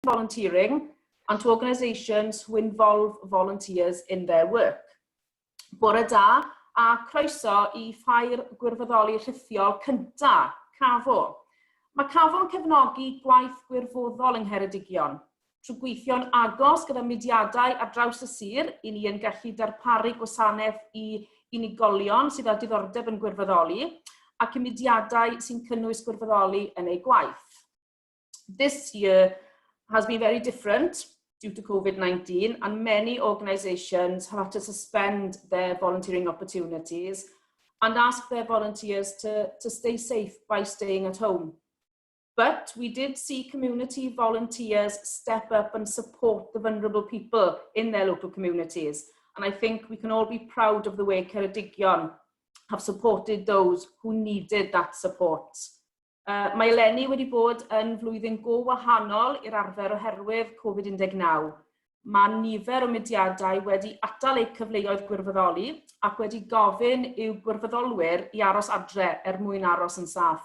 volunteering and to organisations who involve volunteers in their work. Bore da, a croeso I ffair gwirfoddoli Rithiol cynta, Cafo. Mae Cafo'n cefnogi gwaith gwirfoddol yng Ngheredigion. Trwy gweithio'n agos gyda mudiadau ar draws y sir, I ni yn gallu darparu gwasanaeth I unigolion sydd â diddordeb yn gwirfoddoli, ac I mudiadau sy'n cynnwys gwirfoddoli yn ei gwaith. This year has been very different due to COVID-19, and many organisations have had to suspend their volunteering opportunities and ask their volunteers to stay safe by staying at home. But we did see community volunteers step up and support the vulnerable people in their local communities. And I think we can all be proud of the way Cardigan have supported those who needed that support. Mae eleni wedi bod yn flwyddyn go wahanol i'r arfer oherwydd Covid-19. Mae nifer o mudiadau wedi atal eu cyfleoedd gwirfoddoli ac wedi gofyn i'w gwirfoddolwyr I aros adre mwyn aros yn saff.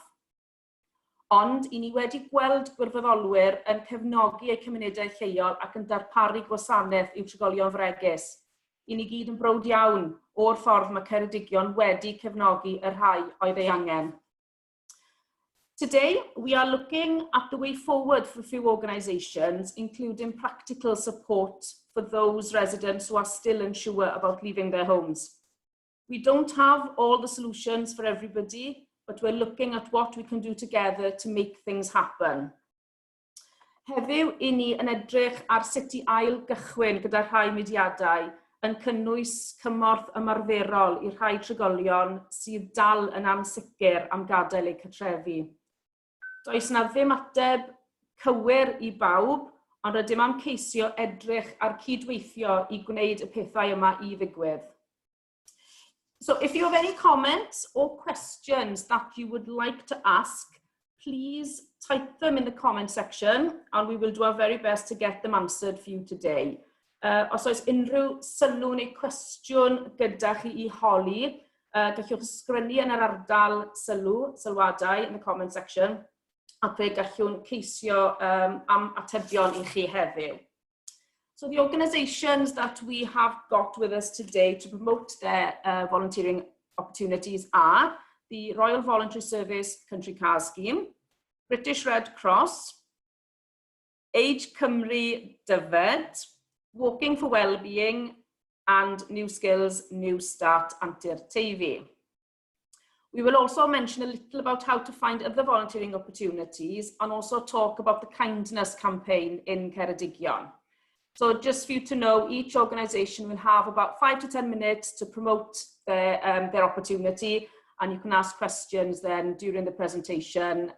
Ond I ni wedi gweld gwirfoddolwyr yn cefnogi eu cymunedau lleol ac yn darparu gwasanaeth i'w trigolion fregus. I ni gyd yn browd iawn o'r ffordd mae Cardigan wedi cefnogi y rhai oedd ei angen. Today, we are looking at the way forward for a few organisations, including practical support for those residents who are still unsure about leaving their homes. We don't have all the solutions for everybody, but we're looking at what we can do together to make things happen. Heddiw I ni yn edrych ar sut I ail gychwyn gyda rhai mudiadau yn cynnwys cymorth ymarferol I rhai trigolion sydd dal yn ansicr am gadael eu cartrefi. Does na ddim ateb cywir I bawb, ond rydym am ceisio edrych ar cydweithio I gwneud y pethau yma I ddigwydd. So if you have any comments or questions that you would like to ask, please type them in the comment section and we will do our very best to get them answered for you today. Os oes unrhyw sylw neu cwestiwn gyda chi I holi, gallwch sgwennu yn yr ardal sylwadau in the comment section ac fe gallwn ceisio am atebion I chi heddiw. So the organisations that we have got with us today to promote their volunteering opportunities are the Royal Voluntary Service Country Car Scheme, British Red Cross, Age Cymru Dyfed, Walking for Wellbeing, and New Skills, New Start Aberteifi. We will also mention a little about how to find other volunteering opportunities and also talk about the kindness campaign in Cardigan. So just for you to know, each organisation will have about 5 to 10 minutes to promote their opportunity, and you can ask questions then during the presentation,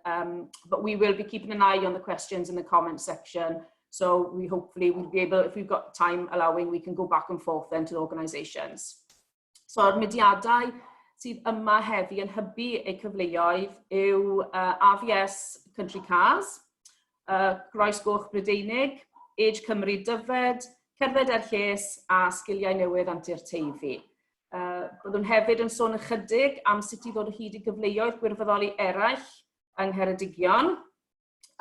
but we will be keeping an eye on the questions in the comment section. So we hopefully will be able, if we've got time allowing, we can go back and forth then to the organisations. So our mudiadau sydd yma heddi yn hybu eu cyfleoedd yw AVS Country Cars, Groes Goch Brydeinig, Age Cymru Dyfed, Cerdded ar Lles a Sgiliau Newydd Aberteifi. Byddwn hefyd yn sôn ychydig am sut I ddod o hyd I gyfleoedd gwirfoddoli eraill yng Ngheredigion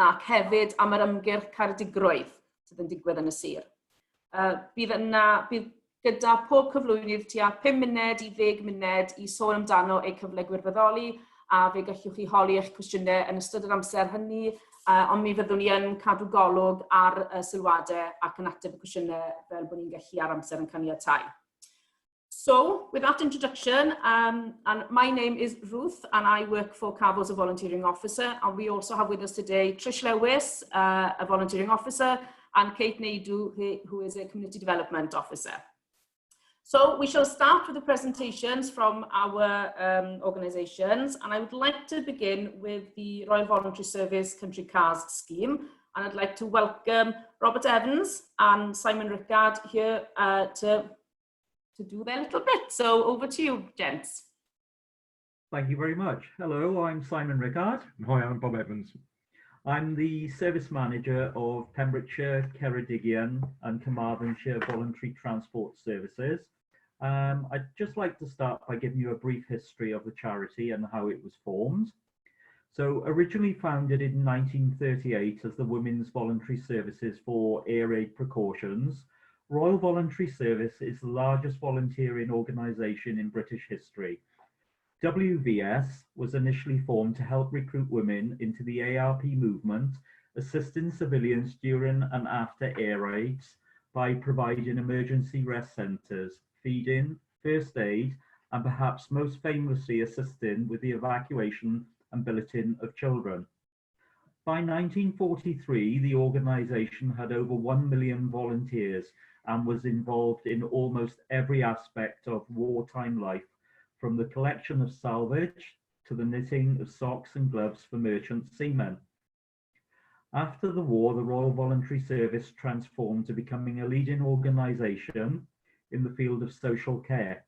ac hefyd am yr ymgyrch Cardigrwydd sydd yn digwydd yn y sir. Bydd gyda pob cyflwynydd tua 5 munud I 10 munud I sôn amdano eu cyfle gwirfoddoli a fe gallwch chi holi eich cwestiynau yn ystod yr amser hynny, ond mi fyddwn ni yn cadw golwg ar sylwadau ac yn ateb y cwestiynau fel bod ni'n gallu ar amser yn caniatáu. So, with that introduction, and my name is Ruth and I work for CAFO as a volunteering officer, and we also have with us today Trish Lewis, a volunteering officer, and Kate Naidu, who is a community development officer. So we shall start with the presentations from our organisations, and I would like to begin with the Royal Voluntary Service Country Cars Scheme, and I'd like to welcome Robert Evans and Simon Rickard here to do their little bit. So over to you, gents. Thank you very much. Hello, I'm Simon Rickard. Hi, I'm Bob Evans. I'm the Service Manager of Pembrokeshire, Ceredigion and Carmarthenshire Voluntary Transport Services. I'd just like to start by giving you a brief history of the charity and how it was formed. So originally founded in 1938 as the Women's Voluntary Services for Air Raid Precautions, Royal Voluntary Service is the largest volunteering organisation in British history. WVS was initially formed to help recruit women into the ARP movement, assisting civilians during and after air raids by providing emergency rest centres, feeding, first aid, and perhaps most famously assisting with the evacuation and billeting of children. By 1943, the organisation had over 1 million volunteers and was involved in almost every aspect of wartime life, from the collection of salvage to the knitting of socks and gloves for merchant seamen. After the war, the Royal Voluntary Service transformed to becoming a leading organisation in the field of social care,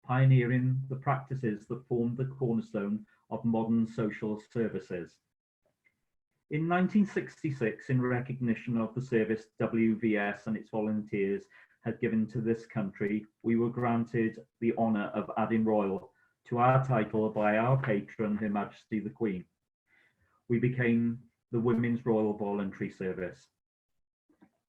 pioneering the practices that formed the cornerstone of modern social services. In 1966, in recognition of the service WVS and its volunteers had given to this country, we were granted the honour of adding Royal to our title by our patron, Her Majesty the Queen. We became the Women's Royal Voluntary Service.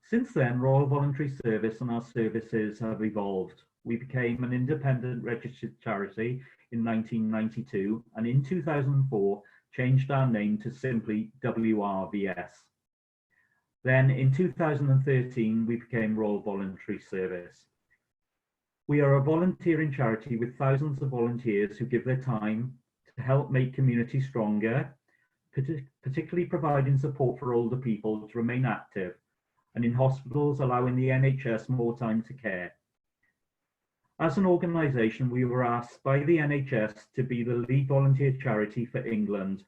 Since then, Royal Voluntary Service and our services have evolved. We became an independent registered charity in 1992, and in 2004 changed our name to simply WRVS. Then in 2013, we became Royal Voluntary Service. We are a volunteering charity with thousands of volunteers who give their time to help make communities stronger, particularly providing support for older people to remain active, and in hospitals allowing the NHS more time to care. As an organisation, we were asked by the NHS to be the lead volunteer charity for England.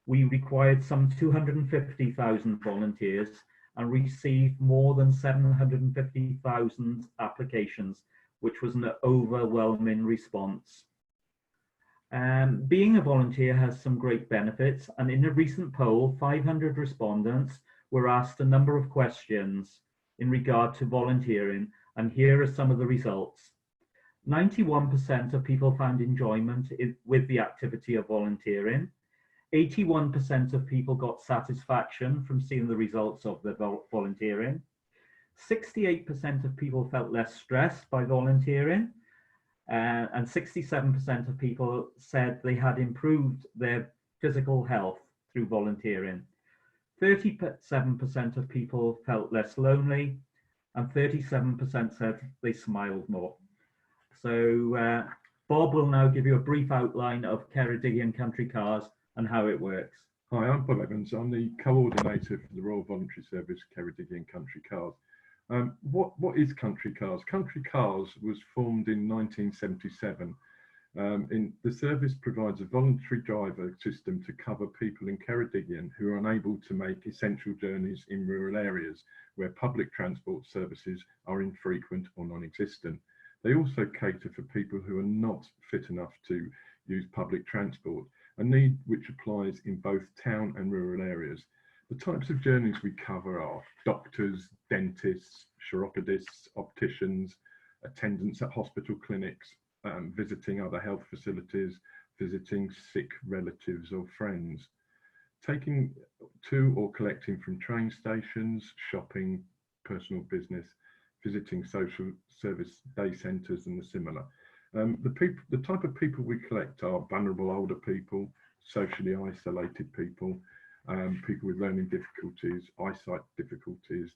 We required some 250,000 volunteers and received more than 750,000 applications, which was an overwhelming response. Being a volunteer has some great benefits, and in a recent poll, 500 respondents were asked a number of questions in regard to volunteering, and here are some of the results. 91% of people found enjoyment with the activity of volunteering. 81% of people got satisfaction from seeing the results of their volunteering. 68% of people felt less stressed by volunteering. And 67% of people said they had improved their physical health through volunteering. 37% of people felt less lonely, and 37% said they smiled more. So Bob will now give you a brief outline of Cardigan Country Cars and how it works. Hi, I'm Bob Evans. I'm the coordinator for the Royal Voluntary Service Cardigan Country Cars. What is Country Cars? Country Cars was formed in 1977. The service provides a voluntary driver system to cover people in Cardigan who are unable to make essential journeys in rural areas where public transport services are infrequent or non-existent. They also cater for people who are not fit enough to use public transport, a need which applies in both town and rural areas. The types of journeys we cover are doctors, dentists, chiropodists, opticians, attendants at hospital clinics, visiting other health facilities, visiting sick relatives or friends, taking to or collecting from train stations, shopping, personal business, visiting social service day centres and the similar. The type of people we collect are vulnerable older people, socially isolated people, people with learning difficulties, eyesight difficulties,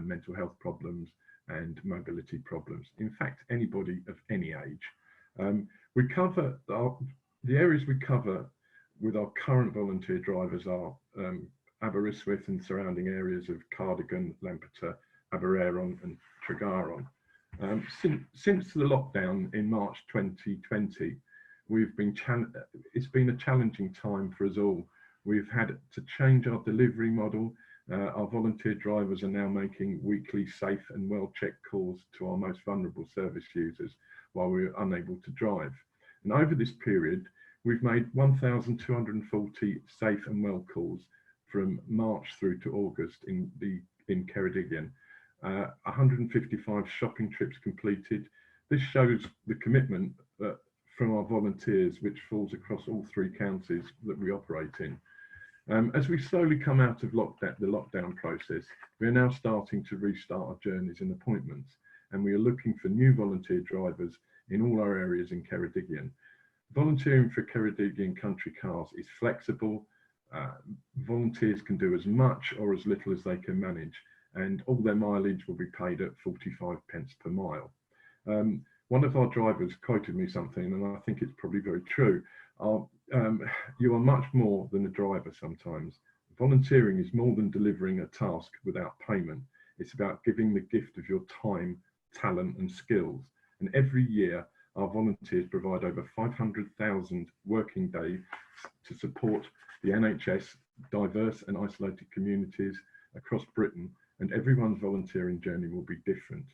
mental health problems and mobility problems. In fact, anybody of any age. We cover the areas we cover with our current volunteer drivers are Aberteifi and surrounding areas of Cardigan, Lampeter, Abereron and Tregaron. Since the lockdown in March 2020, it's been a challenging time for us all. We've had to change our delivery model. Our volunteer drivers are now making weekly safe and well-checked calls to our most vulnerable service users while we're unable to drive. And over this period, we've made 1,240 safe and well calls from March through to August in Cardigan. 155 shopping trips completed. This shows the commitment from our volunteers, which falls across all 3 counties that we operate in. As we slowly come out of the lockdown process, we are now starting to restart our journeys and appointments, and we are looking for new volunteer drivers in all our areas in Ceredigion. Volunteering for Ceredigion Country Cars is flexible. Volunteers can do as much or as little as they can manage, and all their mileage will be paid at 45 pence per mile. One of our drivers quoted me something, and I think it's probably very true. You are much more than a driver sometimes. Volunteering is more than delivering a task without payment. It's about giving the gift of your time, talent and skills. And every year, our volunteers provide over 500,000 working days to support the NHS, diverse and isolated communities across Britain, and everyone's volunteering journey will be different.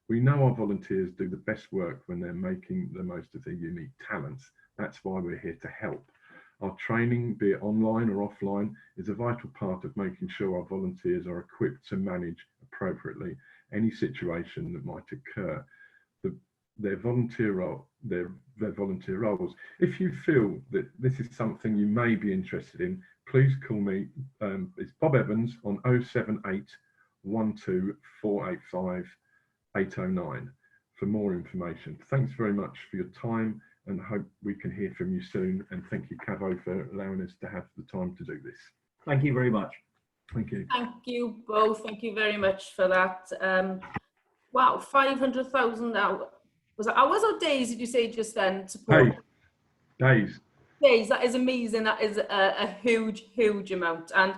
We know our volunteers do the best work when they're making the most of their unique talents. That's why we're here to help. Our training, be it online or offline, is a vital part of making sure our volunteers are equipped to manage appropriately any situation that might occur. Their volunteer roles. If you feel that this is something you may be interested in, please call me. It's Bob Evans on 078 12 485 809 for more information. Thanks very much for your time, and hope we can hear from you soon. And thank you, Cavo, for allowing us to have the time to do this. Thank you very much. Thank you. Thank you both. Thank you very much for that. Wow, 500,000 hours. Was it hours or days, did you say just then? Days. Days. Days, that is amazing. That is a huge, huge amount. And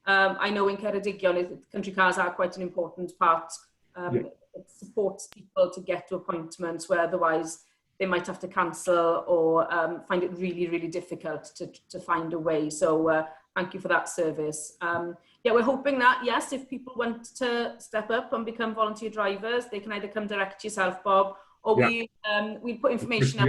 I know in Ceredigion, country cars are quite an important part. It supports people to get to appointments where otherwise they might have to cancel or find it really, really difficult to find a way. So thank you for that service. Yeah, we're hoping that, yes, if people want to step up and become volunteer drivers, they can either come direct to yourself, Bob, or we put information up.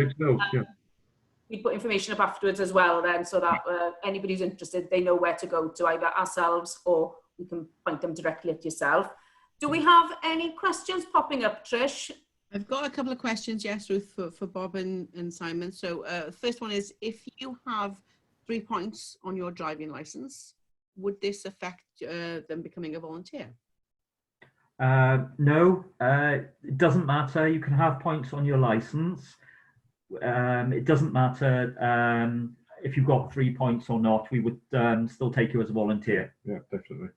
We put information up afterwards as well then, so that anybody who's interested, they know where to go to, either ourselves or we can point them directly at yourself. Do we have any questions popping up, Trish? I've got a couple of questions, yes, Ruth, for Bob and Simon. So the first one is, if you have 3 points on your driving licence, would this affect them becoming a volunteer? No, it doesn't matter. You can have points on your licence. It doesn't matter if you've got 3 points or not. We would still take you as a volunteer. Yeah, definitely.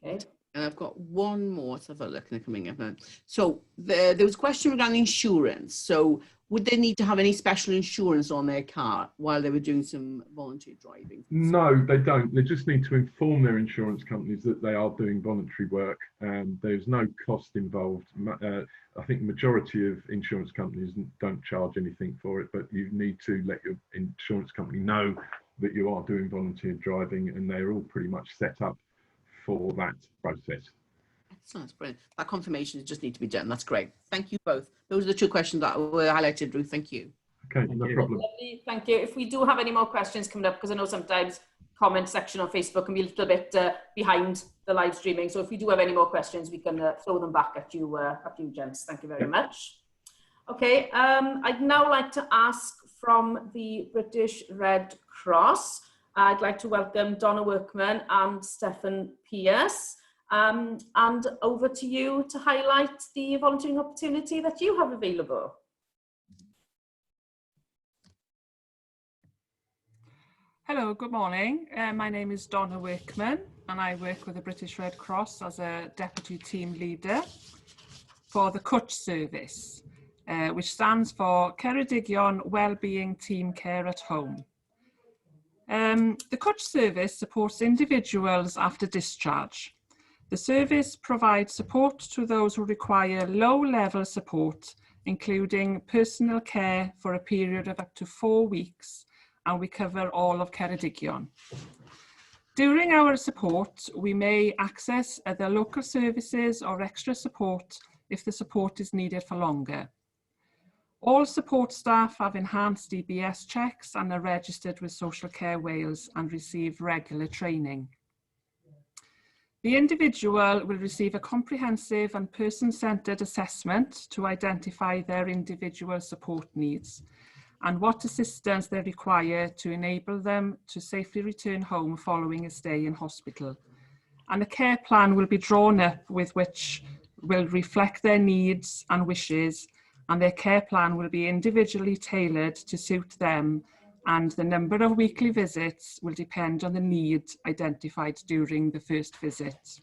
Okay. And I've got one more to have a look at coming up now. So there was a question regarding insurance. So would they need to have any special insurance on their car while they were doing some volunteer driving? No, they don't. They just need to inform their insurance companies that they are doing voluntary work, and there's no cost involved. I think the majority of insurance companies don't charge anything for it, but you need to let your insurance company know that you are doing volunteer driving, and they're all pretty much set up for that process. Excellent, that's brilliant. That confirmation just need to be done. That's great. Thank you both. Those are the 2 questions that were highlighted, Ruth. Thank you. Okay, no problem. Lovely, thank you. If we do have any more questions coming up, because I know sometimes comment section on Facebook can be a little bit behind the live streaming. So if we do have any more questions, we can throw them back at you, gents. Thank you very much. Okay, I'd now like to ask from the British Red Cross. I'd like to welcome Donna Workman and Stefan Pierce. And over to you to highlight the volunteering opportunity that you have available. Hello, good morning. My name is Donna Workman and I work with the British Red Cross as a Deputy Team Leader for the CWTS service, which stands for Ceredigion Wellbeing Team Care at Home. The CWTS service supports individuals after discharge. The service provides support to those who require low-level support, including personal care for a period of up to 4 weeks, and we cover all of Ceredigion. During our support, we may access other local services or extra support if the support is needed for longer. All support staff have enhanced DBS checks and are registered with Social Care Wales and receive regular training. The individual will receive a comprehensive and person-centred assessment to identify their individual support needs and what assistance they require to enable them to safely return home following a stay in hospital. And a care plan will be drawn up with which will reflect their needs and wishes, and their care plan will be individually tailored to suit them, and the number of weekly visits will depend on the need identified during the first visit.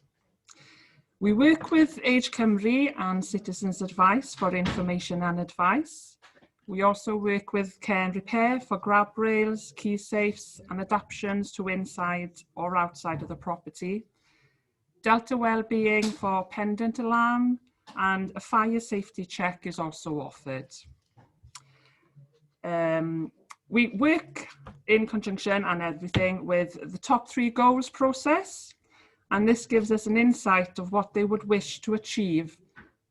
We work with Age Cymru and Citizens Advice for information and advice. We also work with Care and Repair for grab rails, key safes and adaptations to inside or outside of the property. Delta Wellbeing for pendant alarm, and a fire safety check is also offered. We work in conjunction and everything with the top 3 goals process, and this gives us an insight of what they would wish to achieve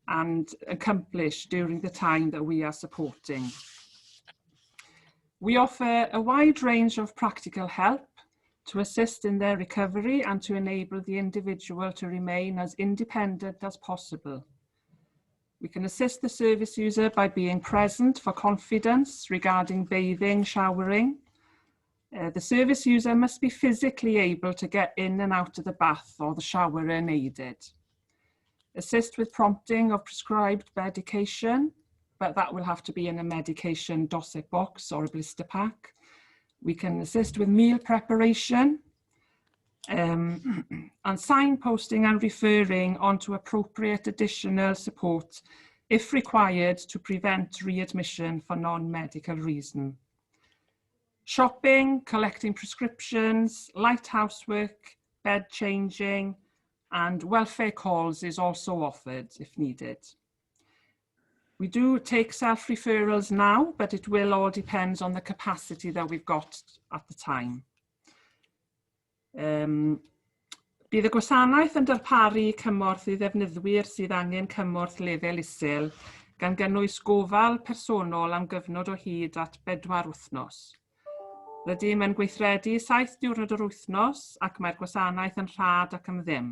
and accomplish during the time that we are supporting. We offer a wide range of practical help to assist in their recovery and to enable the individual to remain as independent as possible. We can assist the service user by being present for confidence regarding bathing, showering. The service user must be physically able to get in and out of the bath or the shower unaided. Assist with prompting of prescribed medication, but that will have to be in a medication dossier box or a blister pack. We can assist with meal preparation, and signposting and referring onto appropriate additional support if required to prevent readmission for non-medical reason. Shopping, collecting prescriptions, light housework, bed changing, and welfare calls is also offered if needed. We do take self-referrals now, but it will all depend on the capacity that we've got at the time. Bydd y gwasanaeth yn darparu cymorth i ddefnyddwyr sydd angen cymorth lefel isel gan gynnwys gofal personol am gyfnod o hyd at 4 wythnos. Rydym yn gweithredu 7 diwrnod yr wythnos ac mae'r gwasanaeth yn rhad ac am ddim.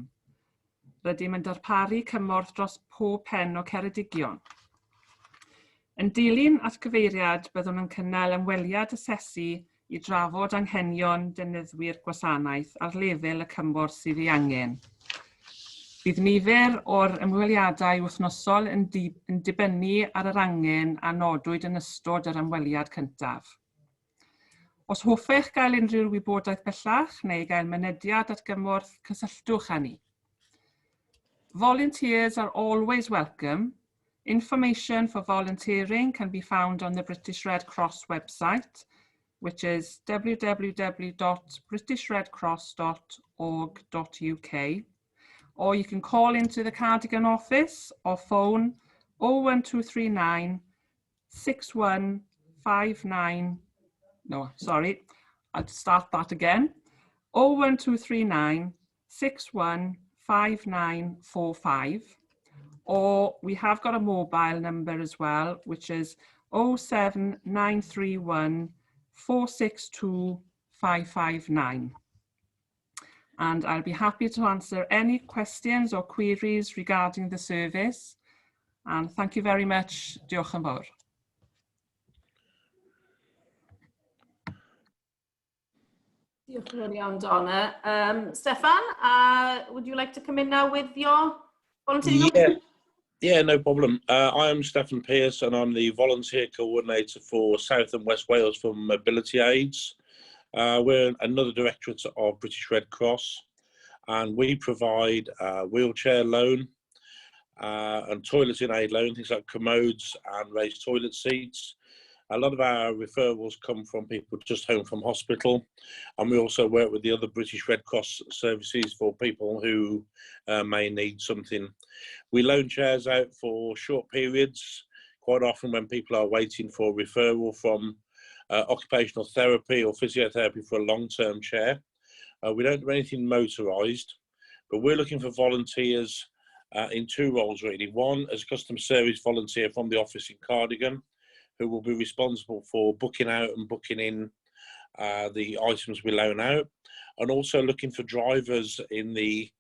Rydym yn darparu cymorth dros pob pen o Ceredigion. Yn dilyn at gyfeiriad byddwn yn cynnal ymweliad asesu i drafod anghenion defnyddwyr gwasanaeth ar lefel y cymorth sydd ei angen. Bydd nifer o'r ymweliadau wythnosol yn dibynnu ar yr angen a nodwyd yn ystod yr ymweliad cyntaf. Os hoffech gael unrhyw wybodaeth bellach neu gael mynediad at gymorth, cysylltwch â ni. Volunteers are always welcome. Information for volunteering can be found on the British Red Cross website, which is www.britishredcross.org.uk, or you can call into the Cardigan office or phone 01239 6159, no, sorry, I'll start that again, 01239 615945, or we have got a mobile number as well, which is 07931 462 559. And I'll be happy to answer any questions or queries regarding the service. And thank you very much. Diolch yn fawr. Diolch yn fawr iawn, Donna. Stefan, would you like to come in now with your volunteering? Yeah, no problem. I am Stefan Pearce and I'm the volunteer coordinator for South and West Wales for Mobility Aids. We're another directorate of British Red Cross, and we provide wheelchair loan and toilet in aid loan, things like commodes and raised toilet seats. A lot of our referrals come from people just home from hospital, and we also work with the other British Red Cross services for people who may need something. We loan chairs out for short periods, quite often when people are waiting for referral from occupational therapy or physiotherapy for a long-term chair. We don't do anything motorised, but we're looking for volunteers in 2 roles really. One as a customer service volunteer from the office in Cardigan, who will be responsible for booking out and booking in the items we loan out, and also looking for drivers in the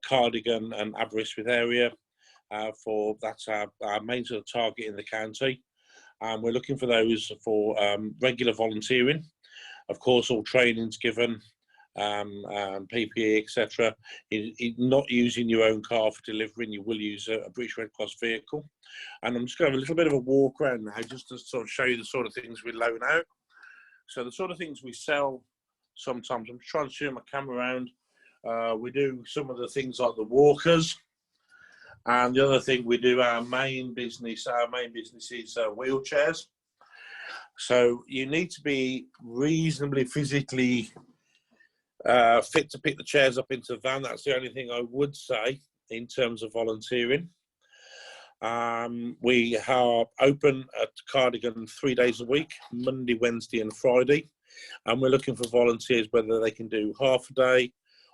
Cardigan and Aberteifi area. That's our main sort of target in the county. And we're looking for those for regular volunteering. Of course, all training's given, PPE, etc. Not using your own car for delivering, you will use a British Red Cross vehicle. And I'm just going to have a little bit of a walk around now, just to sort of show you the sort of things we loan out. So the sort of things we sell sometimes, I'm trying to turn my camera around. We do some of the things like the walkers. And the other thing we do, our main business is wheelchairs. So you need to be reasonably physically fit to pick the chairs up into the van. That's the only thing I would say in terms of volunteering. We are open at Cardigan 3 days a week, Monday, Wednesday and Friday. And we're looking for volunteers, whether they can do half a day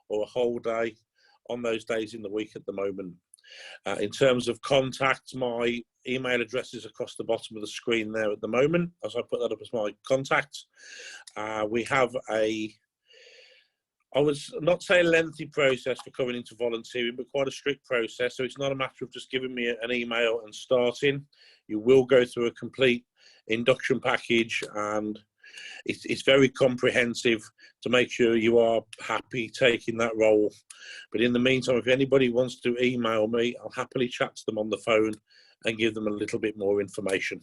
or a whole day on those days in the week at the moment. In terms of contacts, my email address is across the bottom of the screen there at the moment, as I put that up as my contacts. We have I would not say a lengthy process for coming into volunteering, but quite a strict process. So it's not a matter of just giving me an email and starting. You will go through a complete induction package, and it's very comprehensive to make sure you are happy taking that role. But in the meantime, if anybody wants to email me, I'll happily chat to them on the phone and give them a little bit more information.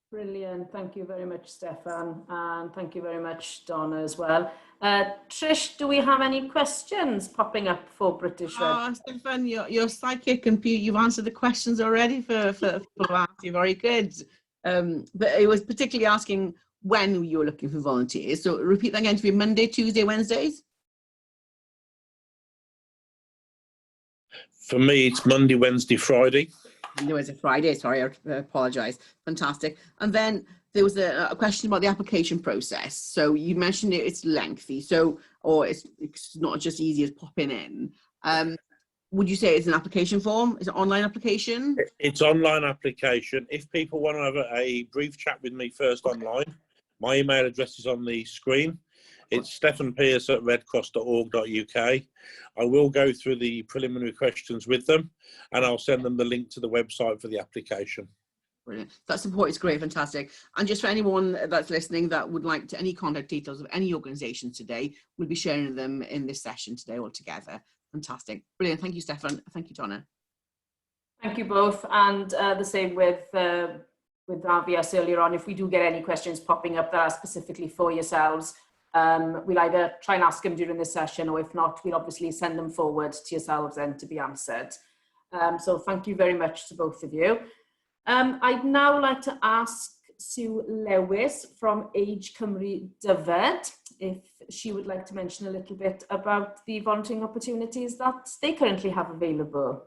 Brilliant. Thank you very much, Stefan. And thank you very much, Donna, as well. Trish, do we have any questions popping up for British Red? Oh, Stefan, you're psychic and you've answered the questions already for that. You're very good. But it was particularly asking when you were looking for volunteers. So repeat that again to be Monday, Tuesday, Wednesdays? For me, it's Monday, Wednesday, Friday. Monday, Wednesday, Friday. Sorry, I apologise. Fantastic. And then there was a question about the application process. So you mentioned it's lengthy, or it's not just easy as popping in. Would you say it's an application form? Is it online application? It's online application. If people want to have a brief chat with me first online, my email address is on the screen. It's stefanpearce@redcross.org.uk. I will go through the preliminary questions with them, and I'll send them the link to the website for the application. Brilliant. That support is great, fantastic. And just for anyone that's listening that would like any contact details of any organisations today, we'll be sharing them in this session today all together. Fantastic. Brilliant. Thank you, Stefan. Thank you, Donna. Thank you both. And the same with RVS earlier on. If we do get any questions popping up that are specifically for yourselves, we'll either try and ask them during this session, or if not, we'll obviously send them forward to yourselves then to be answered. So thank you very much to both of you. I'd now like to ask Sue Lewis from Age Cymru Dyfed if she would like to mention a little bit about the volunteering opportunities that they currently have available.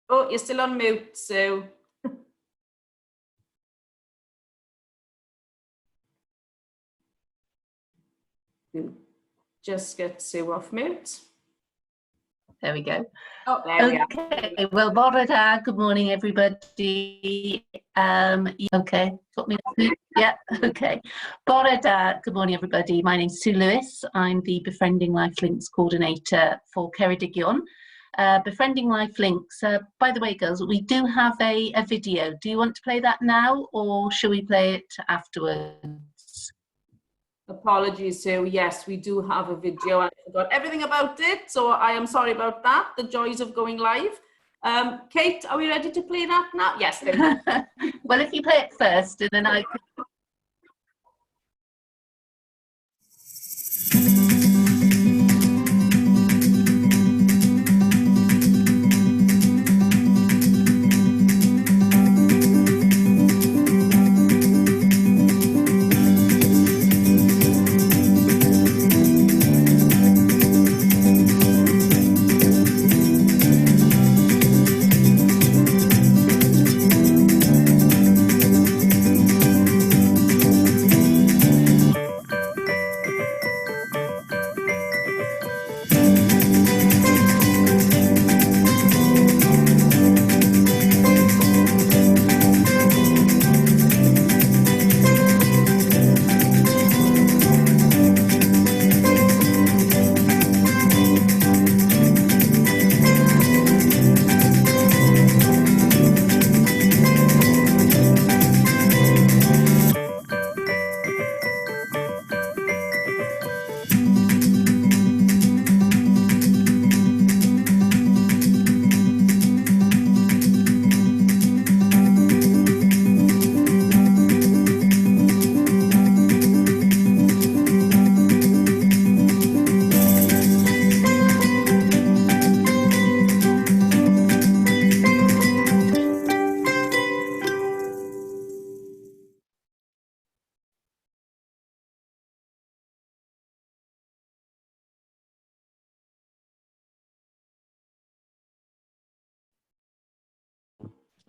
Oh, you're still on mute, Sue. We'll just get Sue off mute. There we go. Oh, there we are. Okay, well, bore da, good morning, everybody. Okay, got me. Yeah, okay. Bore da, good morning, everybody. My name's Sue Lewis. I'm the Befriending Life Links Coordinator for Cardigan. Befriending Life Links, by the way, girls, we do have a video. Do you want to play that now, or shall we play it afterwards? Apologies, Sue. Yes, we do have a video. I forgot everything about it, so I am sorry about that. The joys of going live. Kate, are we ready to play that now? Yes. Well, if you play it first, and then I can...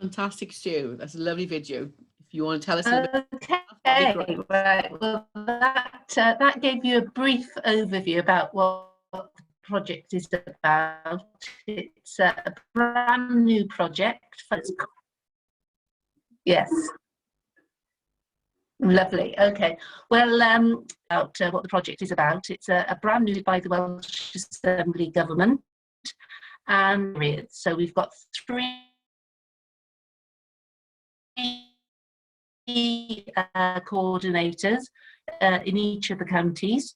Fantastic, Sue. That's a lovely video. If you want to tell us a little bit. Okay, right. Well, that gave you a brief overview about what the project is about. It's a brand new project. Yes. Lovely. Okay. Well, about what the project is about. It's a brand new by the Welsh Assembly Government, and so we've got 3 coordinators in each of the counties.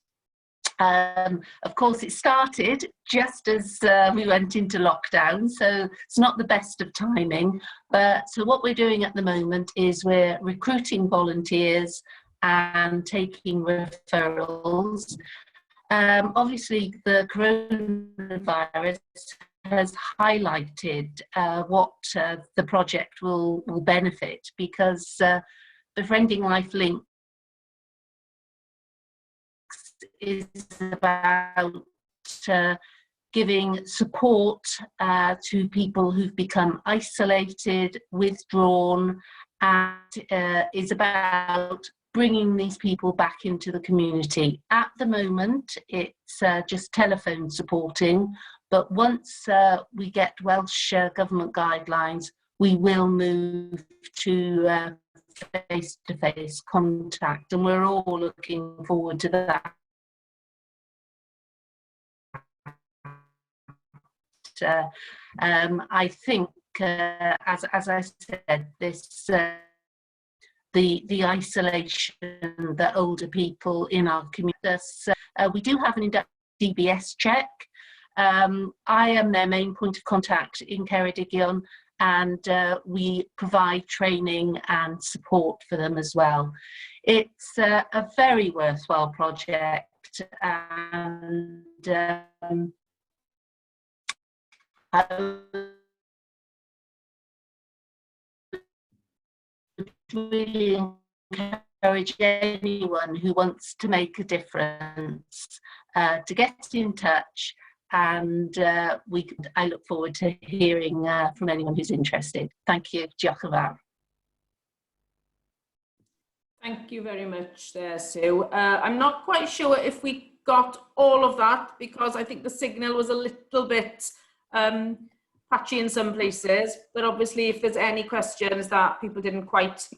Of course, it started just as we went into lockdown, so it's not the best of timing. But so what we're doing at the moment is we're recruiting volunteers and taking referrals. Obviously, the coronavirus has highlighted what the project will benefit, because Befriending Life Link is about giving support to people who've become isolated, withdrawn, and is about bringing these people back into the community. At the moment, it's just telephone supporting, but once we get Welsh Government guidelines, we will move to face-to-face contact, and we're all looking forward to that. I think, as I said, this the isolation that older people in our community. We do have an DBS check. I am their main point of contact in Cardigan, and we provide training and support for them as well. It's a very worthwhile project, and I would really encourage anyone who wants to make a difference to get in touch, and I look forward to hearing from anyone who's interested. Thank you. Diolch yn fawr. Thank you very much there, Sue. I'm not quite sure if we got all of that, because I think the signal was a little bit patchy in some places, but obviously if there's any questions that people didn't quite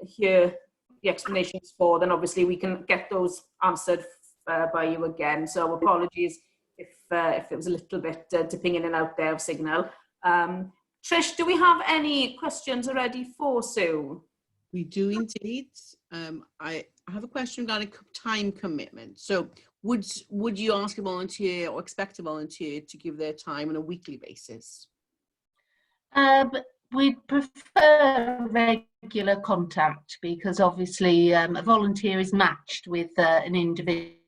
hear the explanations for, then obviously we can get those answered by you again. So apologies if it was a little bit dipping in and out there of signal. Trish, do we have any questions already for Sue? We do indeed. I have a question regarding time commitment. So would you ask a volunteer or expect a volunteer to give their time on a weekly basis? We'd prefer regular contact, because obviously a volunteer is matched with an individual,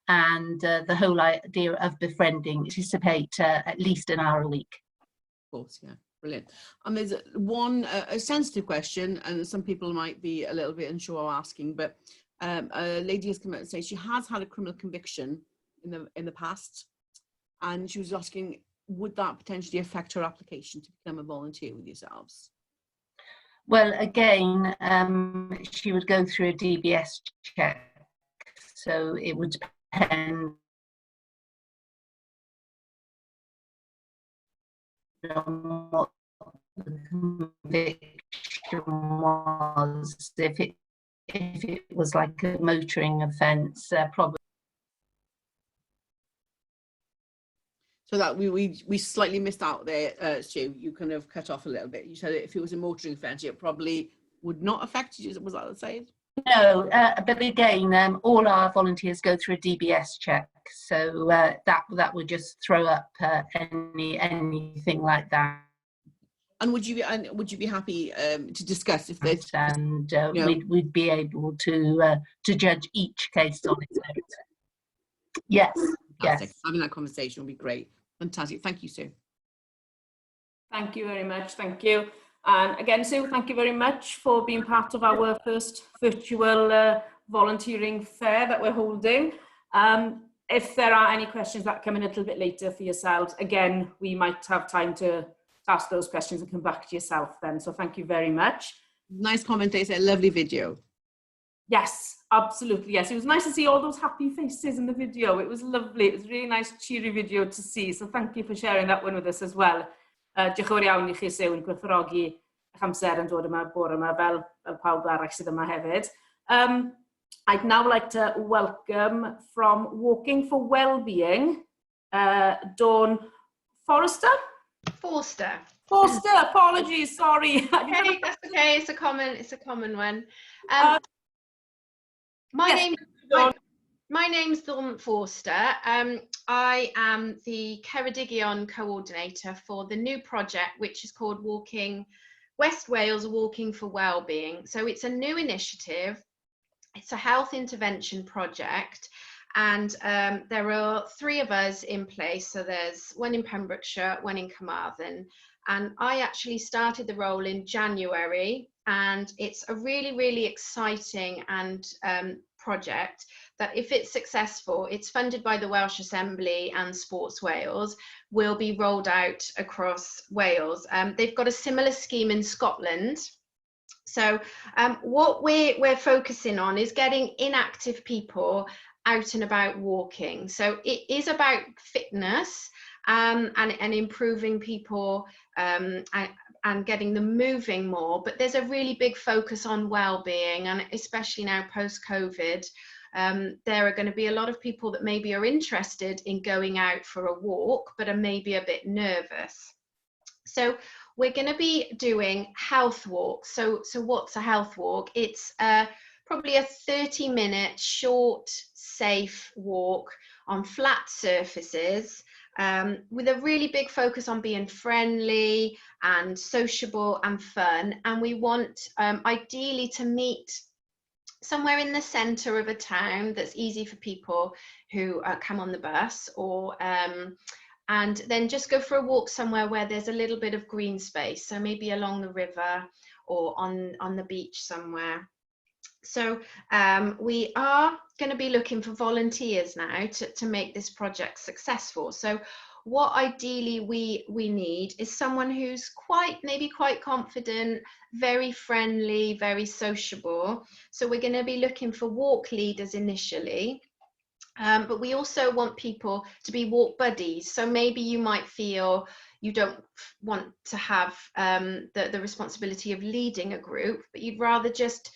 and the whole idea of befriending, anticipate at least an hour a week. Of course, yeah. Brilliant. And there's one a sensitive question, and some people might be a little bit unsure of asking, but a lady has come out and said she has had a criminal conviction in the past, and she was asking, would that potentially affect her application to become a volunteer with yourselves? Well, again, she would go through a DBS check, so it would depend on what the conviction was. If it was like a motoring offence, probably. So that we slightly missed out there, Stu. You kind of cut off a little bit. You said if it was a motoring offence, it probably would not affect you. Was that the same? No, but again, all our volunteers go through a DBS check, so that would just throw up anything like that. And would you be happy to discuss if there's and we'd be able to judge each case on its own. Yes. Fantastic. Yes. Having that conversation will be great. Fantastic. Thank you, Sue. Thank you very much. Thank you. And again, Sue, thank you very much for being part of our first virtual volunteering fair that we're holding. if there are any questions that come in a little bit later for yourselves, again, we might have time to ask those questions and come back to yourself then. So thank you very much. Nice comment, they said, lovely video. Yes, absolutely. Yes, it was nice to see all those happy faces in the video. It was lovely. It was a really nice, cheery video to see. So thank you for sharing that one with us as well. Diolch yn fawr iawn I chi sy'n gwerthfawrogi eich amser yn dod yma bore yma fel pawb arall sydd yma hefyd. I'd now like to welcome from Walking for Wellbeing, Dawn Forrester? Forster, apologies, sorry. Okay, that's okay. It's a common one. My name's Dawn Forster. I am the Cardigan coordinator for the new project, which is called West Wales Walking for Wellbeing. So it's a new initiative. It's a health intervention project, and there are 3 of us in place. So there's one in Pembrokeshire, one in Carmarthen, and I actually started the role in January, and it's a really, really exciting and project that, if it's successful, it's funded by the Welsh Assembly and Sports Wales, will be rolled out across Wales. They've got a similar scheme in Scotland. So what we're focusing on is getting inactive people out and about walking. So it is about fitness and improving people and getting them moving more, but there's a really big focus on well-being, and especially now post-COVID, there are going to be a lot of people that maybe are interested in going out for a walk, but are maybe a bit nervous. So we're going to be doing health walks. So what's a health walk? It's probably a 30-minute short, safe walk on flat surfaces, with a really big focus on being friendly and sociable and fun. And we want ideally to meet somewhere in the centre of a town that's easy for people who come on the bus, or and then just go for a walk somewhere where there's a little bit of green space, so maybe along the river or on the beach somewhere. So we are going to be looking for volunteers now to make this project successful. So what ideally we need is someone who's maybe quite confident, very friendly, very sociable. So we're going to be looking for walk leaders initially. But we also want people to be walk buddies. So maybe you might feel you don't want to have the responsibility of leading a group, but you'd rather just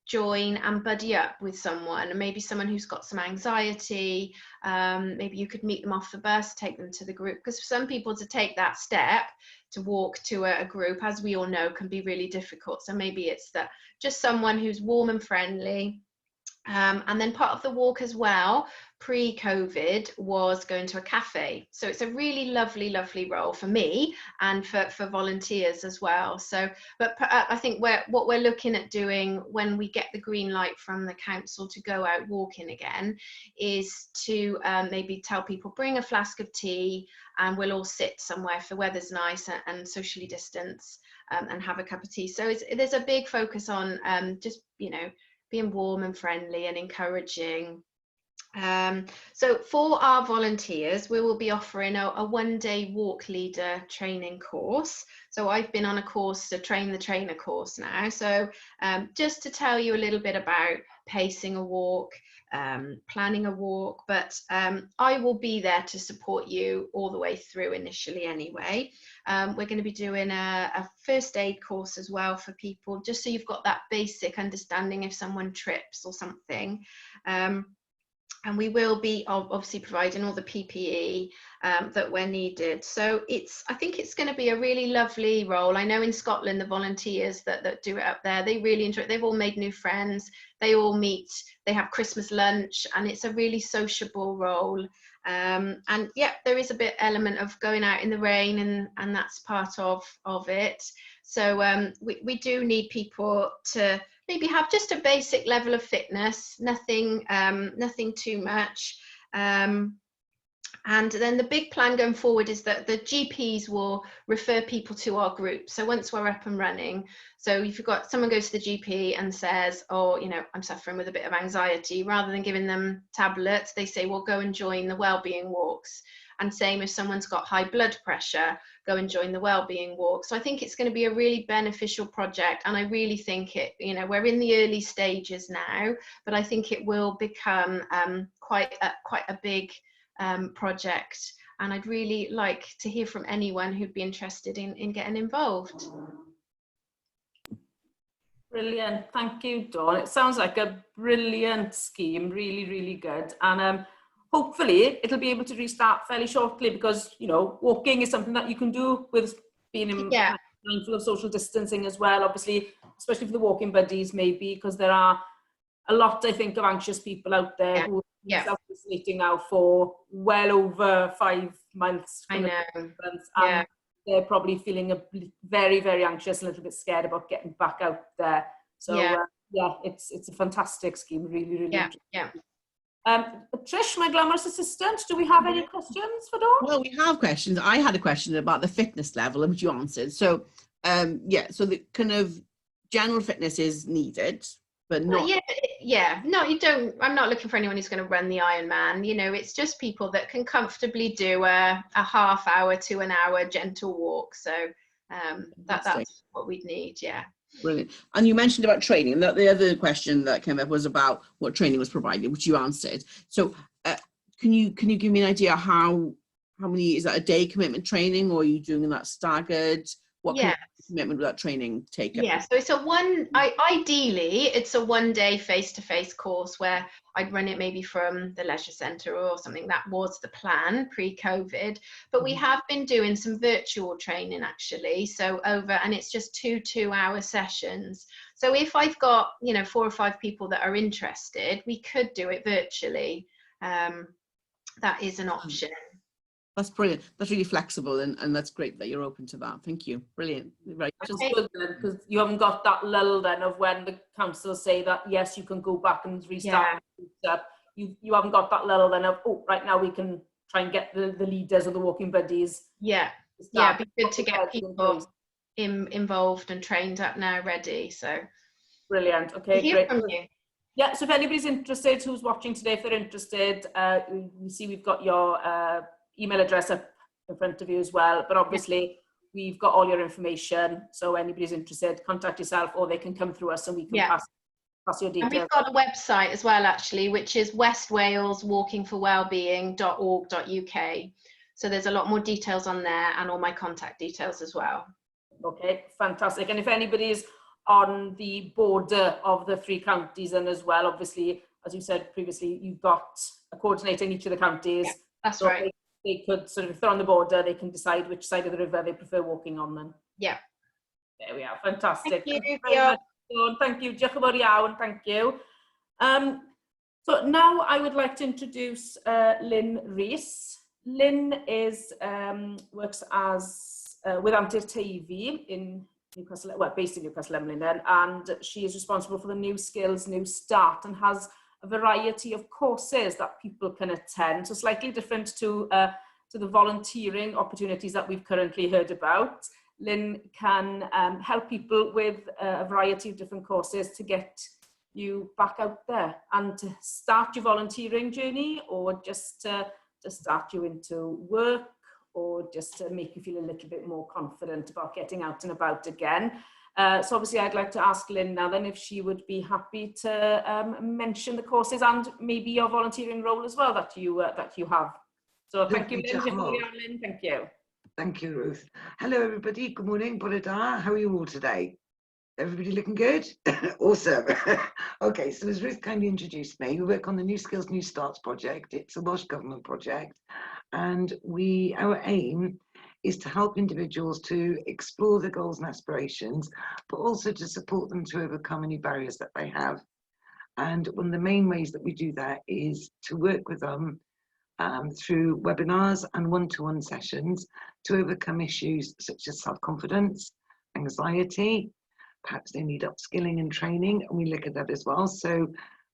join and buddy up with someone, and maybe someone who's got some anxiety. Maybe you could meet them off the bus, take them to the group, because for some people to take that step to walk to a group, as we all know, can be really difficult. So maybe it's that just someone who's warm and friendly. And then part of the walk as well, pre-COVID, was going to a cafe. So it's a really lovely, lovely role for me and for volunteers as well. So, but I think what we're looking at doing when we get the green light from the council to go out walking again is to maybe tell people, bring a flask of tea, and we'll all sit somewhere if the weather's nice and socially distance and have a cup of tea. So there's a big focus on just, being warm and friendly and encouraging. So for our volunteers, we will be offering a one-day walk leader training course. So I've been on a course, a train the trainer course now. So just to tell you a little bit about pacing a walk, planning a walk, but I will be there to support you all the way through initially anyway. We're going to be doing a first aid course as well for people, just so you've got that basic understanding if someone trips or something. And we will be obviously providing all the PPE that we're needed. So I think it's going to be a really lovely role. I know in Scotland, the volunteers that do it up there, they really enjoy it. They've all made new friends. They all meet, they have Christmas lunch, and it's a really sociable role. And yeah, there is a bit element of going out in the rain, and that's part of it. So we do need people to maybe have just a basic level of fitness, nothing too much. And then the big plan going forward is that the GPs will refer people to our group. So once we're up and running, so if you've got someone goes to the GP and says, oh, you know, I'm suffering with a bit of anxiety, rather than giving them tablets, they say, well, go and join the wellbeing walks. And same if someone's got high blood pressure, go and join the wellbeing walk. So I think it's going to be a really beneficial project. And I really think it, you know, we're in the early stages now, but I think it will become quite a big project, and I'd really like to hear from anyone who'd be interested in getting involved. Brilliant, thank you, Dawn. It sounds like a brilliant scheme, really, really good. And hopefully it'll be able to restart fairly shortly, because, you know, walking is something that you can do with being mindful of social distancing as well, obviously, especially for the walking buddies, maybe, because there are a lot, I think, of anxious people out there who are self-isolating now for well over 5 months. I know. And they're probably feeling very, very anxious, a little bit scared about getting back out there. So it's a fantastic scheme, really, really interesting. Trish, my glamorous assistant, do we have any questions for Dawn? Well, we have questions. I had a question about the fitness level, which you answered. So so the kind of general fitness is needed, but not. No, you don't. I'm not looking for anyone who's going to run the Ironman. You know, it's just people that can comfortably do a half hour to an hour gentle walk. So that's what we'd need. Yeah. Brilliant. And you mentioned about training. The other question that came up was about what training was provided, which you answered. So can you give me an idea how many, is that a day commitment training, or are you doing that staggered? What kind of commitment would that training take? Yeah, so it's ideally it's a 1 day face-to-face course where I'd run it maybe from the leisure centre or something. That was the plan pre-COVID, but we have been doing some virtual training actually. So and it's just 2 2-hour sessions. So if I've got, you know, 4 or 5 people that are interested, we could do it virtually. That is an option. That's brilliant. That's really flexible, and that's great that you're open to that. Thank you. Brilliant. Right. Just good then, because you haven't got that lull then of when the council say that yes, you can go back and restart. You haven't got that lull then of, oh, right now we can try and get the leaders or the walking buddies. Yeah, it'd be good to get people involved and trained up now, ready. So brilliant. Okay, great. From you. Yeah, so if anybody's interested, who's watching today, if they're interested, you see we've got your email address up in front of you as well, but obviously we've got all your information, so anybody's interested, contact yourself, or they can come through us and we can pass your details. And we've got a website as well actually, which is westwaleswalkingforwellbeing.org.uk, so there's a lot more details on there and all my contact details as well. Okay, fantastic. And if anybody's on the border of the 3 counties, and as well, obviously, as you said previously, you've got a coordinator in each of the counties. That's right. They could sort of, if they're on the border, they can decide which side of the river they prefer walking on then. Yeah. There we are, fantastic. Thank you. Thank you, diolch yn fawr iawn, thank you. So now I would like to introduce Lynn Rees. Lynn works as with Aberteifi in Newcastle, well, based in Newcastle, Emlyn, and she is responsible for the New Skills, New Start, and has a variety of courses that people can attend. So slightly different to the volunteering opportunities that we've currently heard about. Lynn can help people with a variety of different courses to get you back out there and to start your volunteering journey, or just to start you into work, or just to make you feel a little bit more confident about getting out and about again. So obviously I'd like to ask Lynn now then if she would be happy to mention the courses and maybe your volunteering role as well that you have. So thank you, Lynn. Thank you. Thank you, Ruth. Hello, everybody. Good morning. Bore da. How are you all today? Everybody looking good? Awesome. Okay, so as Ruth kindly introduced me, we work on the New Skills, New Starts project. It's a Welsh Government project, and our aim is to help individuals to explore their goals and aspirations, but also to support them to overcome any barriers that they have. And one of the main ways that we do that is to work with them through webinars and one-to-one sessions to overcome issues such as self-confidence, anxiety, perhaps they need upskilling and training, and we look at that as well. So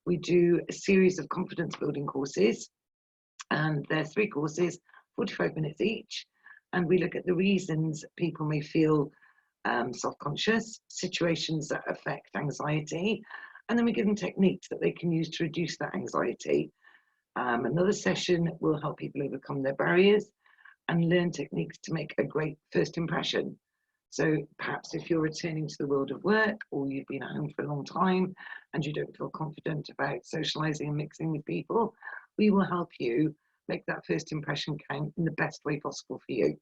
we do a series of confidence building courses. And there are 3 courses, 45 minutes each. And we look at the reasons people may feel self-conscious, situations that affect anxiety, and then we give them techniques that they can use to reduce that anxiety. Another session will help people overcome their barriers and learn techniques to make a great first impression. So perhaps if you're returning to the world of work, or you've been at home for a long time and you don't feel confident about socializing and mixing with people, we will help you make that first impression count in the best way possible for you.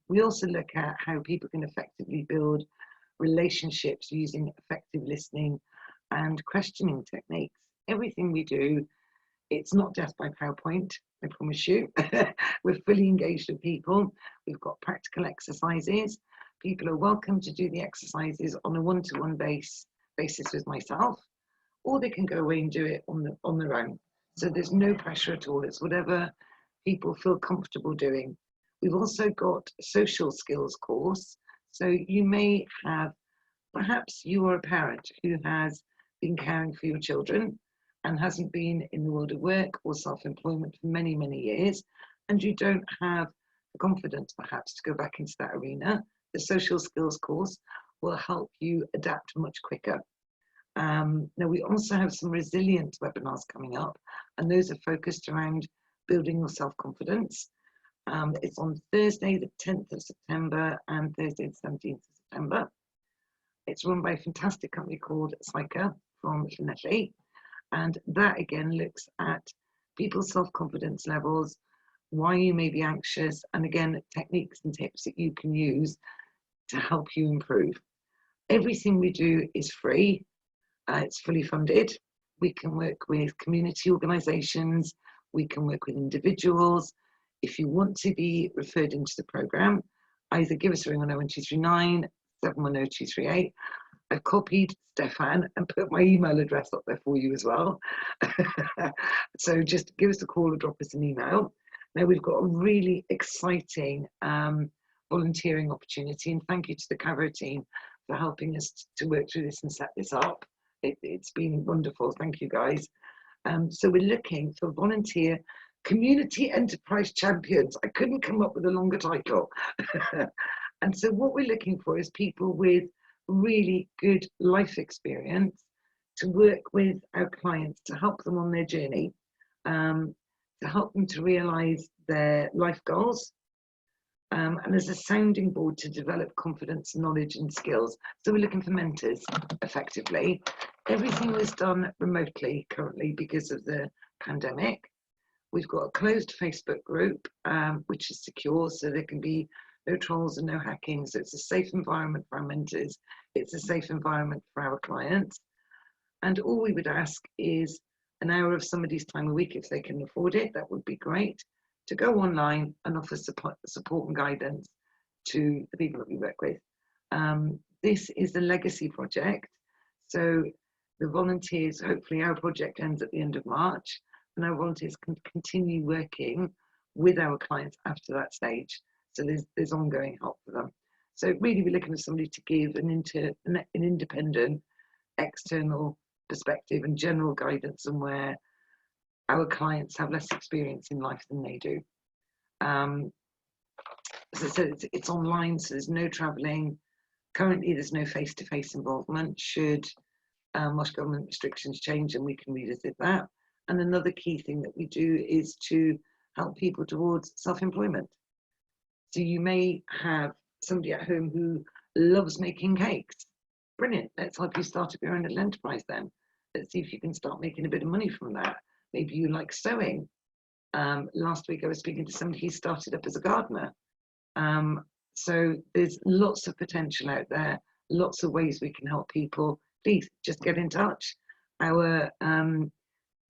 We also look at how people can effectively build relationships using effective listening and questioning techniques. Everything we do, it's not just by PowerPoint, I promise you. We're fully engaged with people. We've got practical exercises. People are welcome to do the exercises on a one-to-one basis with myself, or they can go away and do it on their own. So there's no pressure at all. It's whatever people feel comfortable doing. We've also got a social skills course. So you may have, perhaps you are a parent who has been caring for your children and hasn't been in the world of work or self-employment for many, many years, and you don't have the confidence perhaps to go back into that arena. The social skills course will help you adapt much quicker. Now we also have some resilience webinars coming up, and those are focused around building your self-confidence. It's on Thursday the 10th of September and Thursday the 17th of September. It's run by a fantastic company called Psycha from Llanelli. And that again looks at people's self-confidence levels, why you may be anxious, and again, techniques and tips that you can use to help you improve. Everything we do is free. It's fully funded. We can work with community organisations. We can work with individuals. If you want to be referred into the programme, either give us a ring on 01239 710238. I've copied Stefan and put my email address up there for you as well. So just give us a call or drop us an email. Now we've got a really exciting volunteering opportunity, and thank you to the Cavo team for helping us to work through this and set this up. It's been wonderful, thank you guys. So we're looking for volunteer community enterprise champions. I couldn't come up with a longer title. And so what we're looking for is people with really good life experience to work with our clients to help them on their journey, to help them to realize their life goals, and as a sounding board to develop confidence, knowledge and skills. So we're looking for mentors effectively. Everything was done remotely currently because of the pandemic. We've got a closed Facebook group, which is secure, so there can be no trolls and no hacking. So it's a safe environment for our mentors. It's a safe environment for our clients. And all we would ask is an hour of somebody's time a week, if they can afford it, that would be great, to go online and offer support and guidance to the people that we work with. This is a legacy project. So the volunteers, hopefully our project ends at the end of March, and our volunteers can continue working with our clients after that stage. So there's ongoing help for them. So really we're looking for somebody to give an independent, external perspective and general guidance on where our clients have less experience in life than they do. As I said, it's online, so there's no travelling. Currently there's no face-to-face involvement. Should Welsh Government restrictions change, and we can revisit that. And another key thing that we do is to help people towards self-employment. So you may have somebody at home who loves making cakes. Brilliant, let's help you start up your own little enterprise then. Let's see if you can start making a bit of money from that. Maybe you like sewing. Last week I was speaking to somebody who started up as a gardener. So there's lots of potential out there, lots of ways we can help people. Please just get in touch. Our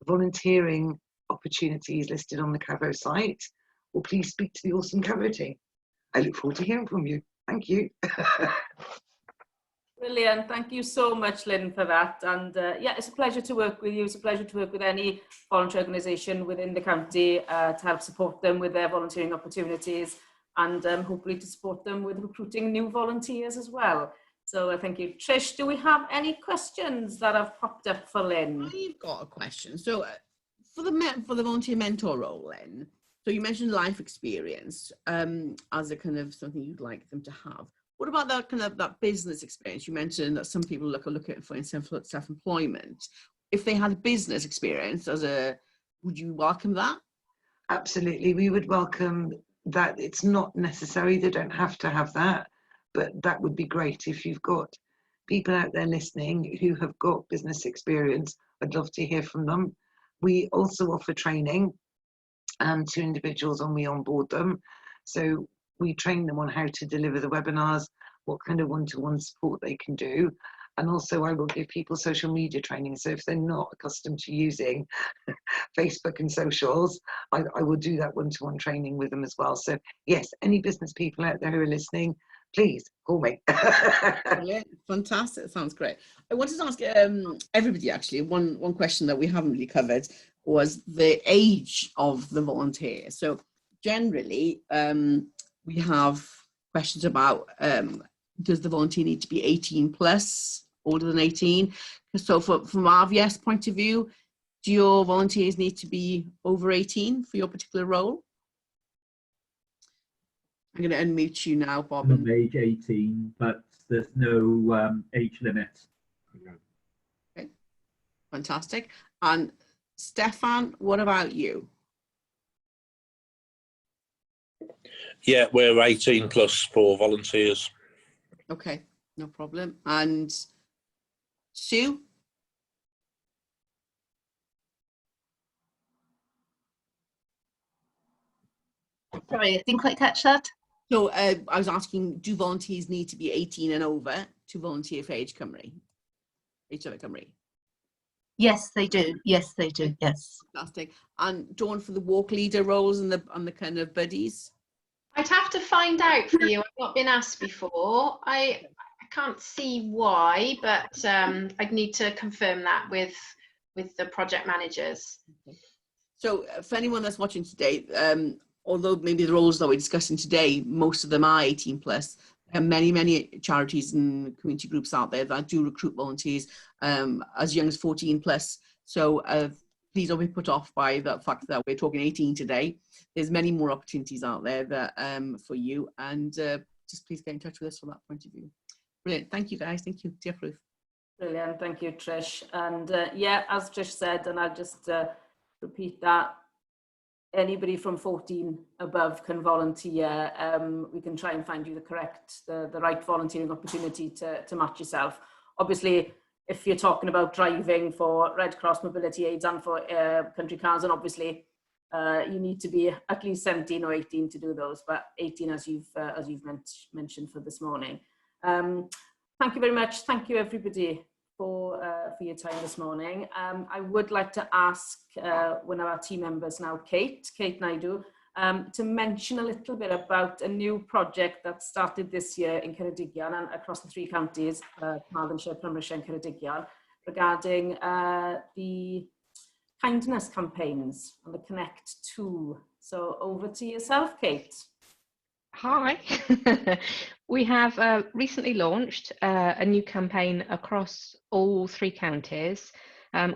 volunteering opportunities listed on the Cavo site, or please speak to the awesome Cavo team. I look forward to hearing from you. Thank you. Brilliant. Thank you so much, Lynn, for that. And yeah, it's a pleasure to work with you. It's a pleasure to work with any voluntary organisation within the county to help support them with their volunteering opportunities, and hopefully to support them with recruiting new volunteers as well. So thank you. Trish, do we have any questions that have popped up for Lynn? I've got a question. So for the volunteer mentor role then, so you mentioned life experience as a kind of something you'd like them to have. What about that kind of that business experience? You mentioned that some people look at for self-employment. If they had business experience would you welcome that? Absolutely, we would welcome that. It's not necessary, they don't have to have that, but that would be great if you've got people out there listening who have got business experience. I'd love to hear from them. We also offer training to individuals and we onboard them. So we train them on how to deliver the webinars, what kind of one-to-one support they can do. And also I will give people social media training. So if they're not accustomed to using Facebook and socials, I will do that one-to-one training with them as well. So yes, any business people out there who are listening, please call me. Brilliant. Fantastic. Sounds great. I wanted to ask everybody actually one question that we haven't really covered was the age of the volunteer. So generally we have questions about does the volunteer need to be 18 plus, older than 18? So from RVS point of view, do your volunteers need to be over 18 for your particular role? I'm going to unmute you now, Bob. I'm age 18, but there's no age limit. Okay, fantastic. And Stefan, what about you? Yeah, we're 18 plus for volunteers. Okay, no problem. And Sue? Sorry, I didn't quite catch that. So I was asking, do volunteers need to be 18 and over to volunteer for Age Cymru? Yes, they do. Yes, they do. Yes. Fantastic. And Dawn, for the walk leader roles and the kind of buddies? I'd have to find out for you. I've not been asked before. I can't see why, but I'd need to confirm that with the project managers. Okay. So for anyone that's watching today, although maybe the roles that we're discussing today, most of them are 18 plus, there are many charities and community groups out there that do recruit volunteers as young as 14 plus. So please don't be put off by the fact that we're talking 18 today. There's many more opportunities out there that for you, and just please get in touch with us from that point of view. Brilliant. Thank you, guys. Thank you, dear Ruth. Brilliant. Thank you, Trish. And yeah, as Trish said, and I'll just repeat that, anybody from 14 above can volunteer. We can try and find you the right volunteering opportunity to match yourself. Obviously, if you're talking about driving for Red Cross Mobility Aids and for country cars, and obviously you need to be at least 17 or 18 to do those, but 18 as you've mentioned for this morning. Thank you very much. Thank you, everybody, for your time this morning. I would like to ask one of our team members now, Kate Naidu, to mention a little bit about a new project that started this year in Cardigan and across the 3 counties, Carmarthenshire, Pembrokeshire and Cardigan, regarding the kindness campaigns and the Connect 2. So over to yourself, Kate. Hi. We have recently launched a new campaign across all 3 counties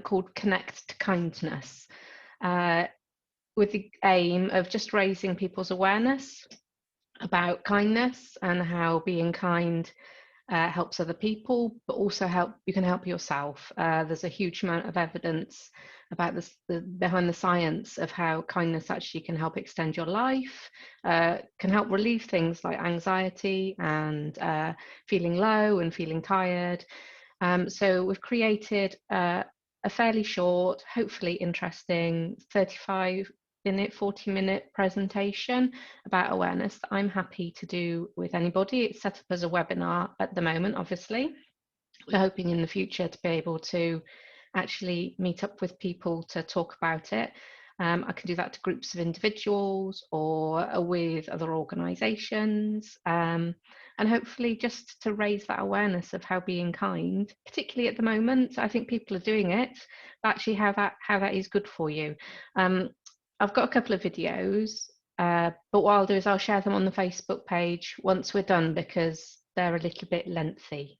called Connect to Kindness, with the aim of just raising people's awareness about kindness and how being kind helps other people, but also you can help yourself. There's a huge amount of evidence about behind the science of how kindness actually can help extend your life, can help relieve things like anxiety and feeling low and feeling tired. So we've created a fairly short, hopefully interesting 35-minute, 40-minute presentation about awareness that I'm happy to do with anybody. It's set up as a webinar at the moment, obviously. We're hoping in the future to be able to actually meet up with people to talk about it. I can do that to groups of individuals or with other organisations, and hopefully just to raise that awareness of how being kind, particularly at the moment, I think people are doing it, but actually how that is good for you. I've got a couple of videos, but what I'll do is I'll share them on the Facebook page once we're done, because they're a little bit lengthy.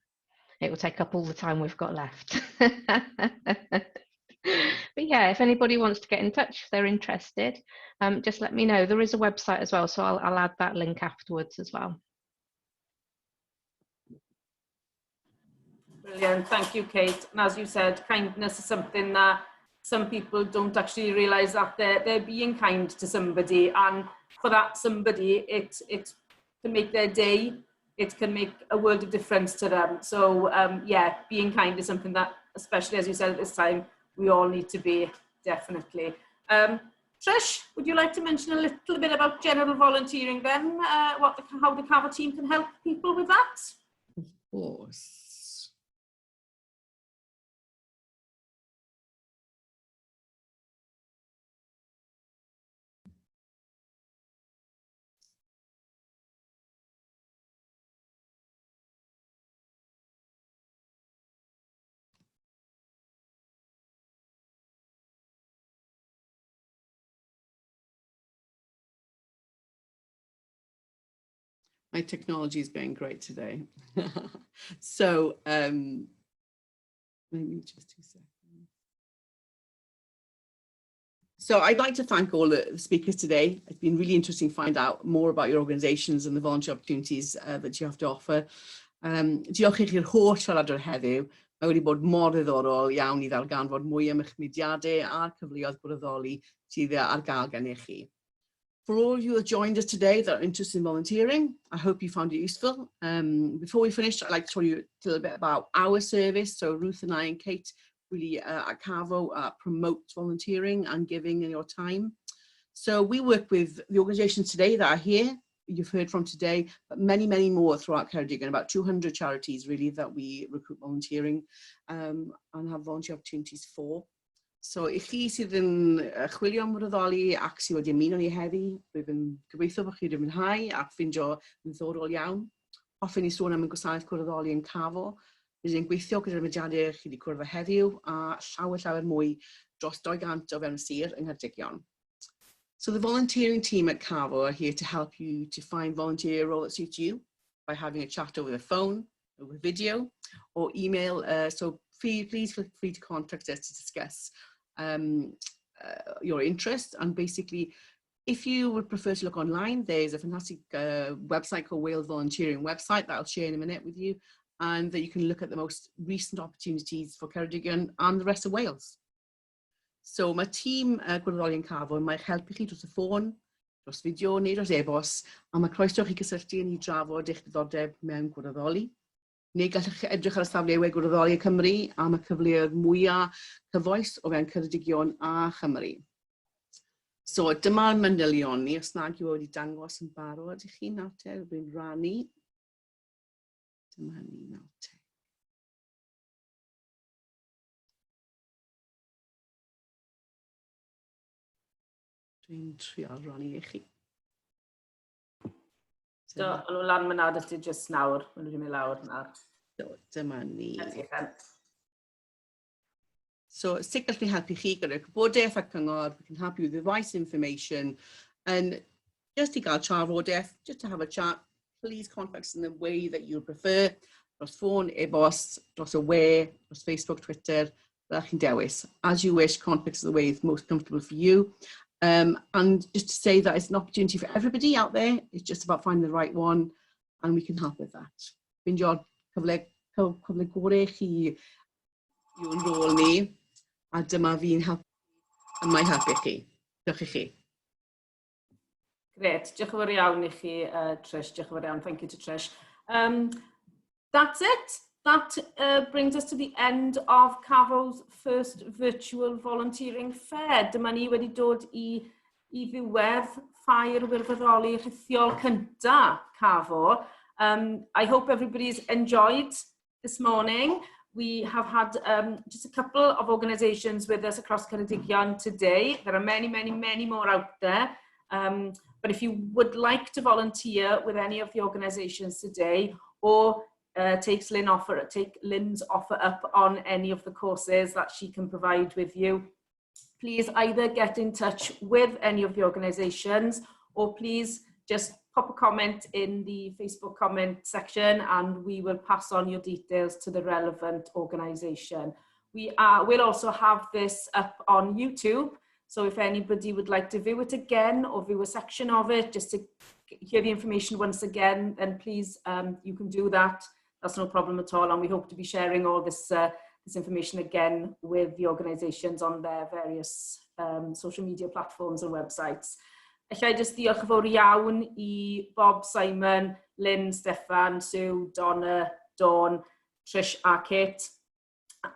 It will take up all the time we've got left. But yeah, if anybody wants to get in touch, if they're interested, just let me know. There is a website as well, so I'll add that link afterwards as well. Brilliant, thank you, Kate. And as you said, kindness is something that some people don't actually realise that they're being kind to somebody, and for that somebody, it can make their day. It can make a world of difference to them. So yeah, being kind is something that, especially as you said at this time, we all need to be, definitely. Trish, would you like to mention a little bit about general volunteering then? How the CAVO team can help people with that? Of course. My technology is going great today. So maybe just 2 seconds. So I'd like to thank all the speakers today. It's been really interesting to find out more about your organisations and the volunteer opportunities that you have to offer. Diolch I chi'r holl siaradwyr heddiw. Mae wedi bod mor ddiddorol iawn I ddarganfod mwy am eich mudiadau a'r cyfleoedd bwrddoli sydd ar gael gennych chi. For all of you who have joined us today that are interested in volunteering, I hope you found it useful. Before we finish, I'd like to tell you a little bit about our service. So Ruth and I and Kate really at CAVO promote volunteering and giving in your time. So we work with the organisations today that are here, you've heard from today, but many, many more throughout Cardigan, about 200 charities really that we recruit volunteering and have volunteer opportunities for. So I chi sydd yn chwilio am wirfoddoli ac sydd wedi ymuno ni heddi, rwyf yn gobeithio bod chi wedi mwynhau ac ffindio yn ddiddorol iawn. Hoffwn I sôn am y gwasanaeth wirfoddoli yn CAVO. Rydyn ni'n gweithio gyda'r mudiadau chi wedi cwrdd â heddiw a llawer mwy dros 200 o fewn y sir yng Nghaerdigion. So the volunteering team at CAVO are here to help you to find volunteer role that suits you by having a chat over the phone, over video or email. So please feel free to contact us to discuss your interest, and basically if you would prefer to look online, there's a fantastic website called Wales Volunteering website that I'll share in a minute with you, and that you can look at the most recent opportunities for Cardigan and the rest of Wales. So mae tîm Wirfoddoli yn CAVO yn mae'ch helpu chi dros y ffôn, dros fideo neu dros e-bost, a mae croeso chi gysylltu ni drafod eich ddiddordeb mewn wirfoddoli. Neu gallwch chi edrych ar y safleoedd Wirfoddoli Cymru am y cyfleoedd mwyaf cyfoes o fewn Cardigion a Chymru. So dyma'r manylion ni, os nag yw wedi dangos yn barod I chi nawr, rwy'n rannu. Dyma ni nawr. Dwi'n trio rannu I chi. So, o'n nhw lan mynad ati just nawr, o'n nhw wedi mynd lawr nawr. So, dyma ni. So, sut gallwn ni helpu chi gyda'r gwybodaeth a cyngor, we can help you with advice, information, and just I gael trafodaeth, just to have a chat, please contact us in the way that you prefer, dros ffôn, e-bost, dros y we, dros Facebook, Twitter, fel chi'n dewis. As you wish, contact us the way it's most comfortable for you. And just to say that it's an opportunity for everybody out there. It's just about finding the right one, and we can help with that. Findio'r cyfle gorau chi yw'n rôl ni, a dyma fi'n helpu, a mae'n helpu chi. Diolch I chi. Great, diolch yn fawr iawn I chi, Trish. Diolch yn fawr iawn, thank you to Trish. That's it. That brings us to the end of CAVO's first virtual volunteering fair. Dyma ni wedi dod I ddiwedd ffair wirfoddoli Rithiol cynta CAVO. I hope everybody's enjoyed this morning. We have had just a couple of organisations with us across Cardigan today. There are many more out there. But if you would like to volunteer with any of the organisations today, or take Lynn's offer up on any of the courses that she can provide with you, please either get in touch with any of the organisations, or please just pop a comment in the Facebook comment section and we will pass on your details to the relevant organisation. We'll also have this up on YouTube. So if anybody would like to view it again or view a section of it, just to hear the information once again, then please, you can do that. That's no problem at all. And we hope to be sharing all this, this information again with the organisations on their various social media platforms and websites. Allai just diolch yn fawr iawn I Bob, Simon, Lynn, Steffan, Sue, Donna, Dawn, Trish a Kate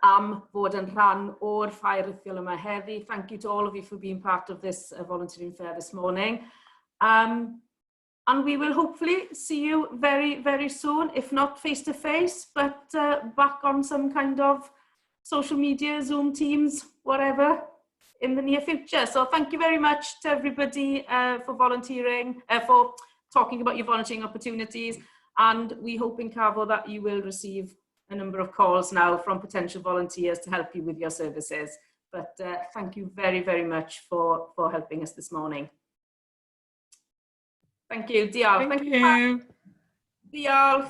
am fod yn rhan o'r ffair rithiol yma heddi. Thank you to all of you for being part of this volunteering fair this morning. And we will hopefully see you very, very soon, if not face to face, but back on some kind of social media, Zoom, Teams, whatever, in the near future. So thank you very much to everybody for volunteering, for talking about your volunteering opportunities. And we hope in Cavo that you will receive a number of calls now from potential volunteers to help you with your services. But thank you very, very much for helping us this morning. Thank you. Diolch. Thank you. Diolch.